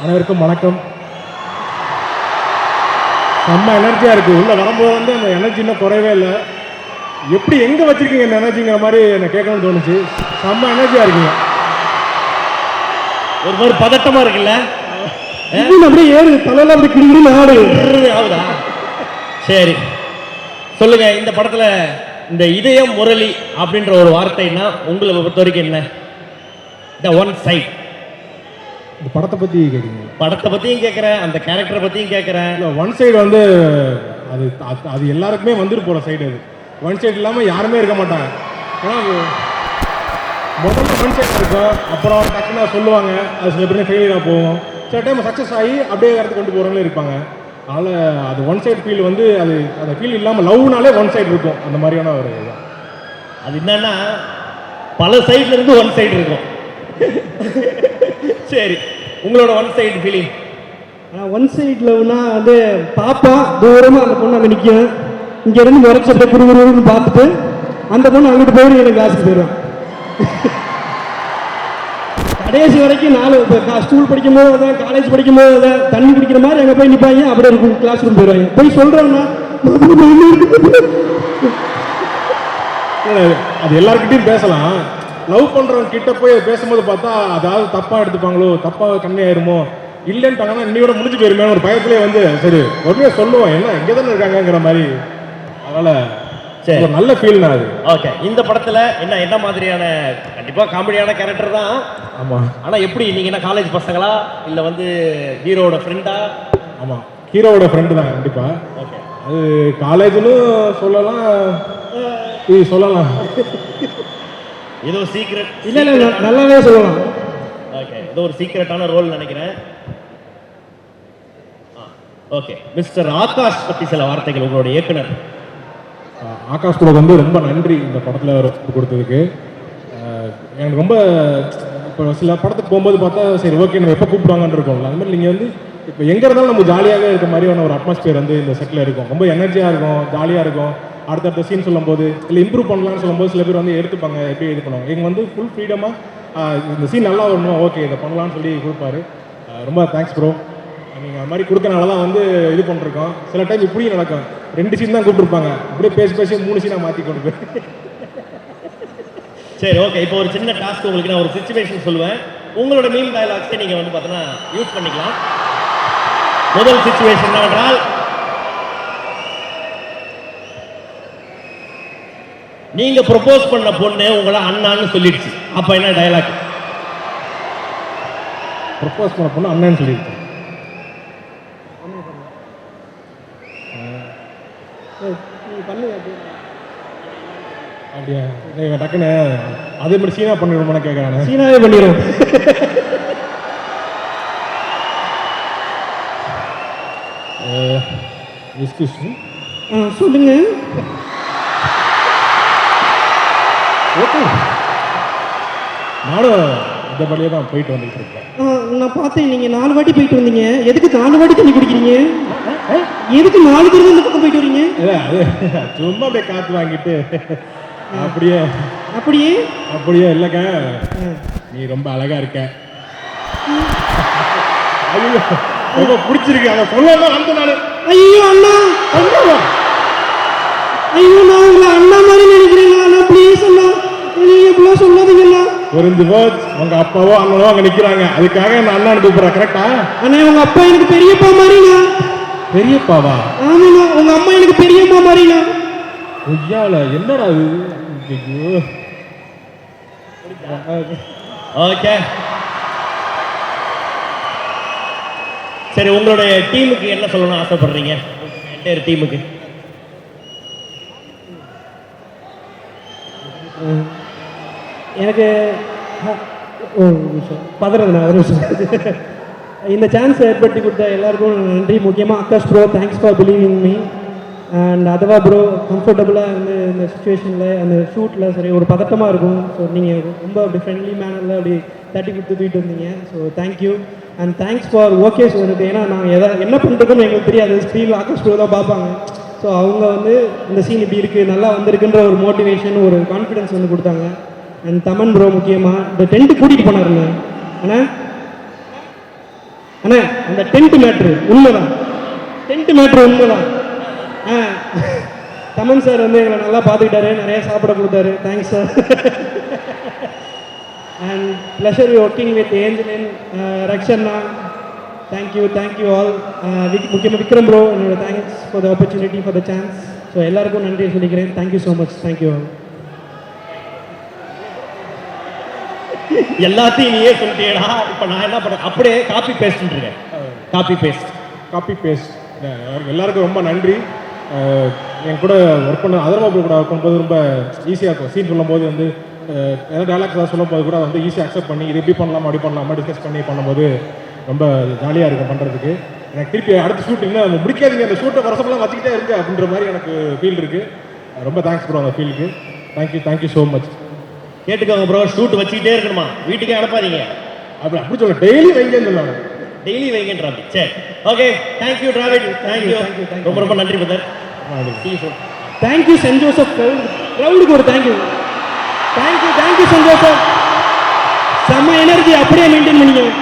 அனைவருக்கும் வணக்கம். செம்ம எனர்ஜியாக இருக்குது. உள்ளே வரும்போது வந்து அந்த எனர்ஜி இன்னும் குறையவே இல்லை. எப்படி எங்கே வச்சுருக்கீங்க இந்த எனர்ஜிங்கிற மாதிரி எனக்கு கேட்கணும்னு தோணுச்சு. செம்ம எனர்ஜியாக இருக்கீங்க. ஒரு மாதிரி பதட்டமாக இருக்குல்ல? அப்படியே ஏறு தலையெல்லாம் அப்படி கிடுகிடு ஆடு ஆகுதா? சரி சொல்லுங்க, இந்த படத்தில் இந்த இதயம் முரளி அப்படின்ற ஒரு வார்த்தைன்னா உங்களை பொறுத்த வரைக்கும் என்ன? The one side. இந்த படத்தை பற்றி கேட்குறீங்க? படத்தை பற்றியும் கேட்குறேன், அந்த கேரக்டரை பற்றியும் கேட்குறேன். இல்லை, ஒன் சைடு வந்து அது அது எல்லாருக்குமே வந்துட்டு போகிற சைடு. அது ஒன் சைடு இல்லாமல் யாருமே இருக்க மாட்டாங்க. ஏன்னா அது முதல்ல ஒன் சைடு இருக்கும், அப்புறம் டக்குன்னு சொல்லுவாங்க, அது சில பேர் ஃபெயிலியராக போகும், சில டைம் சக்ஸஸ் ஆகி அப்படியே இடத்துக்கு கொண்டு போகிறவங்களும் இருப்பாங்க. அதனால் அது ஒன் சைடு ஃபீல் வந்து அது அந்த ஃபீல் இல்லாமல் லவ்னாலே ஒன் சைடு இருக்கும். அந்த மாதிரியான ஒரு இதுதான். அது என்னன்னா பல சைட்ல இருந்து ஒன் சைடு இருக்கும். சரி, உங்களோட one side feeling? One side லவ்னா வந்து பாப்பா தூரமாக அந்த பொண்ணு அங்கே நிற்கும், இங்கேருந்து முறைச்சப்ப குருகுருன்னு பார்த்துட்டு அந்த பொண்ணு அங்கிட்டு போயிடும், எனக்கு கிளாஸுக்கு போயிடும். கடைசி வரைக்கும் இப்போ ஸ்கூல் படிக்கும்போது அதான், காலேஜ் படிக்கும்போது அதான், தண்ணி குடிக்கிற மாதிரி அங்கே போய் நிற்பாங்க, அப்படியே இருக்கும், கிளாஸ் ரூம் போயிடுவாங்க. போய் சொல்கிறோன்னா அது எல்லாருக்கிட்டையும் பேசலாம். லவ் பண்ணுறவங்க கிட்ட போய் பேசும்போது பார்த்தா அதாவது தப்பாக எடுத்துப்பாங்களோ, தப்பாக கம்மியாயிருமோ, இல்லைன்ட்டாங்கன்னா இன்னையோட முடிஞ்சு போயிருமே ஒரு பயத்திலே வந்து சரி உடனே சொல்லுவோம், என்ன இங்கே தானே இருக்காங்கிற மாதிரி. அதனால் சரி, நல்ல ஃபீல்னா அது. ஓகே, இந்த படத்தில் என்ன மாதிரியான? கண்டிப்பாக காமெடியான கேரக்டர் தான். ஆமாம். ஆனால் எப்படி நீங்கள் என்ன காலேஜ் பசங்களா இல்லை வந்து ஹீரோவோட ஃப்ரெண்டா? ஆமாம், ஹீரோவோட ஃப்ரெண்டு தான் கண்டிப்பாக. ஓகே, அது காலேஜ்னு சொல்லலாம், சொல்லலாம். ஏதோ சீக்ரெட்? இல்லை இல்லை, நல்லாவே சொல்லலாம். ஓகே, ஏதோ ஒரு சீக்ரெட்டான ரோல் நினைக்கிறேன். ஓகே, மிஸ்டர் ஆகாஷ் பற்றி சில வார்த்தைகள் உங்களுடைய இயக்குனர். ஆகாஷ் கூட வந்து ரொம்ப நன்றி இந்த படத்தில் கொடுத்ததுக்கு. எனக்கு ரொம்ப இப்போ சில படத்துக்கு போகும்போது பார்த்தா சரி ஓகே நம்ம எப்போ கூப்பிடுவாங்கன்னு இருக்கோம்ல, அது மாதிரி நீங்கள் வந்து இப்போ எங்கே இருந்தாலும் நம்ம ஜாலியாக இருக்க மாதிரியான ஒரு அட்மாஸ்பியர் வந்து இந்த செட்டில் இருக்கும். ரொம்ப எனர்ஜியாக இருக்கும், ஜாலியாக இருக்கும். அடுத்தடுத்த சீன் சொல்லும்போது இல்லை இம்ப்ரூவ் பண்ணலான்னு சொல்லும்போது சில பேர் வந்து எடுத்துப்பாங்க, எப்படி இது பண்ணுவாங்க. எங்கள் வந்து ஃபுல் ஃப்ரீடமாக இந்த சீன் நல்லா வரணும், ஓகே இதை பண்ணலான்னு சொல்லி கொடுப்பாரு. ரொம்ப தேங்க்ஸ் ப்ரோ. நீங்கள் அது மாதிரி கொடுக்கறனால தான் வந்து இது பண்ணிருக்கோம். சில டைம் இப்படியும் நடக்கும், 2 சீன் தான் கூப்பிட்டுருப்பாங்க, அப்படியே பேசி 3 சீனாக மாற்றி கொண்டு போய். சரி ஓகே, இப்போ ஒரு சின்ன டாஸ்க் உங்களுக்கு நான் ஒரு சிச்சுவேஷன் சொல்லுவேன். உங்களோட மீம் டயலாக்ஸை நீங்கள் வந்து பார்த்தீங்கன்னா யூஸ் பண்ணிக்கலாம். முதல் சிச்சுவேஷன் என்னவென்றால், நீங்க ப்ரொபோஸ் பண்ண பொண்ணு உங்களை அண்ணான்னு சொல்லிடுச்சு, அப்ப என்ன டயலாக்? ப்ரொபோஸ் பண்ண பொண்ணு அண்ணன்னு சொல்லிடுச்சு. அப்படியா? டக்குன்னு அதே மாதிரி சீனா பண்ணிடுவோம்னு கேட்குறாங்க. சீனாவே பண்ணிடும். Excuse me. சொல்லுங்க. ஓகே, நானும் இந்த வழியே தான் போயிட்டு வந்துட்டு இருக்கேன். நான் பார்த்தேன், நீங்கள் 4 வாட்டி போயிட்டு வந்தீங்க. எதுக்கு 4 வாட்டி தண்ணி குடிக்கிறீங்க? எதுக்கு 4 தடவை இந்த பக்கம் போயிட்டு வரீங்க? இல்லை, அது சும்மா அப்படியே காற்று வாங்கிட்டு அப்படியே அப்படியே அப்படியே இல்லைங்க, நீ ரொம்ப அழகா இருக்க. ஐயோ ரொம்ப பிடிச்சிருக்கு, அதை சொல்லலாம் அந்த நாள். ஐயோ அண்ணா, ஐயோ நான் உங்களை அண்ணா மாதிரி நினைக்கிறீங்களா? ப்ளீஸ் அண்ணா, நீங்க இப்படிலாம் சொல்லாதீங்கண்ணா. ஒரு இந்த வேர்ட்ஸ் உங்க அப்பாவோ அண்ணனோ அங்க நிக்கிறாங்க, அதுக்காக நான் அண்ணான்னு கூப்பிடுறேன். கரெக்டா? அண்ணா உங்க அப்பா எனக்கு பெரியப்பா மாதிரிண்ணா. பெரியப்பாவா? ஆமாண்ணா, உங்க அம்மா எனக்கு பெரியம்மா மாதிரிண்ணா. ஐயால என்னடா அது? ஐயோ. ஓகே சரி, உங்களுடைய டீமுக்கு என்ன சொல்லணும்னு ஆசைப்படுறீங்க? என்டையர் டீமுக்கு. எனக்கு பதறதுண்ணா ஒரு நிமிஷம். இந்த சான்ஸ் ஏற்படுத்தி கொடுத்த எல்லாருக்கும் நன்றி. முக்கியமாக Akash bro, thanks for believing me. And அதவா ப்ரோ, கம்ஃபர்டபுளாக வந்து இந்த சுச்சுவேஷனில் அந்த ஷூட்டில் சரி ஒரு பதட்டமாக இருக்கும். ஸோ நீங்கள் ரொம்ப அப்படி ஃப்ரெண்ட்லி மேனரில் அப்படி தட்டி கொடுத்து தூக்கிட்டு வந்தீங்க. So thank you and thanks for okay எனக்கு. ஏன்னா நாங்கள் என்ன பண்ணுறதுன்னு எங்களுக்கு தெரியாது, ஸ்க்ரீனில் ஆகாஷ் ப்ரோ தான் பார்ப்பாங்க. ஸோ அவங்க வந்து இந்த சீன் இப்படி இருக்குது, நல்லா வந்திருக்குன்ற ஒரு மோட்டிவேஷன், ஒரு கான்ஃபிடென்ஸ் வந்து கொடுத்தாங்க. அண்ட் தமன் ப்ரோ முக்கியமாக இந்த டென்ட்டு கூட்டிகிட்டு போனாருங்க. ஆனால் அண்ணா அந்த டென்ட் மேட்ரு உண்மைதான், டென்ட் மேட்ரு உண்மைதான். தமன் சார் வந்து எங்களை நல்லா பார்த்துக்கிட்டாரு, நிறைய சாப்பிட கொடுத்தாரு. Thanks sir. And pleasure working with Angeline, ரக்ஷன்னா, தேங்க்யூ ஆல். முக்கியமாக விக்ரம் ப்ரோ, என்னோட thanks for the opportunity, for the chance. So எல்லாருக்கும் நன்றி சொல்லிக்கிறேன். Thank you so much. Thank you all. எல்லாத்தையும் நீயே சொல்லிட்டேடா. இப்போ நான் என்ன பண்ணேன், அப்படியே காப்பி பேஸ்ட் இருக்கேன். காப்பி பேஸ்ட் எல்லாருக்கும் ரொம்ப நன்றி. என் கூட ஒர்க் பண்ண அதர்வா ப்ரோ கூட ஒர்க் பண்ணும்போது ரொம்ப ஈஸியாக இருக்கும். சீன் சொல்லும்போது வந்து ஏதாவது டேலாக்ஸ் சொல்லும் போது கூட வந்து ஈஸியாக அக்செப்ட் பண்ணி இது எப்படி பண்ணலாமா அப்படி பண்ணலாமா டிஸ்கஸ் பண்ணி பண்ணும்போது ரொம்ப ஜாலியாக இருக்கும் பண்ணுறதுக்கு. எனக்கு திருப்பி அடுத்த ஷூட் இன்னும் முடிக்காதீங்க, அந்த ஷூட்டை வருஷமெல்லாம் வச்சுக்கிட்டே இருக்கு அப்படின்ற மாதிரி எனக்கு ஃபீல் இருக்குது. ரொம்ப தேங்க்ஸ் ப்ரோ அந்த ஃபீலுக்கு. Thank you so much. கேட்டுக்கோங்க ப்ரோ, ஷூட் வச்சுக்கிட்டே இருக்கணுமா, வீட்டுக்கே அனுப்பாதீங்க. அப்படி சொல்ல டெய்லி வைங்கன்னு சொன்னாங்க. டெய்லி வைங்கன்றாங்க. சரி, ஓகே, தேங்க்யூ டிராவிட், தேங்க்யூ. ரொம்ப நன்றி பிரதர். தேங்க்யூ சென்ட் ஜோசப் க்ரௌடுக்கு ஒரு தேங்க்யூ சென்ட் ஜோசப். செம்ம எனர்ஜி அப்படியே மெயின்டைன் பண்ணிக்கோங்க.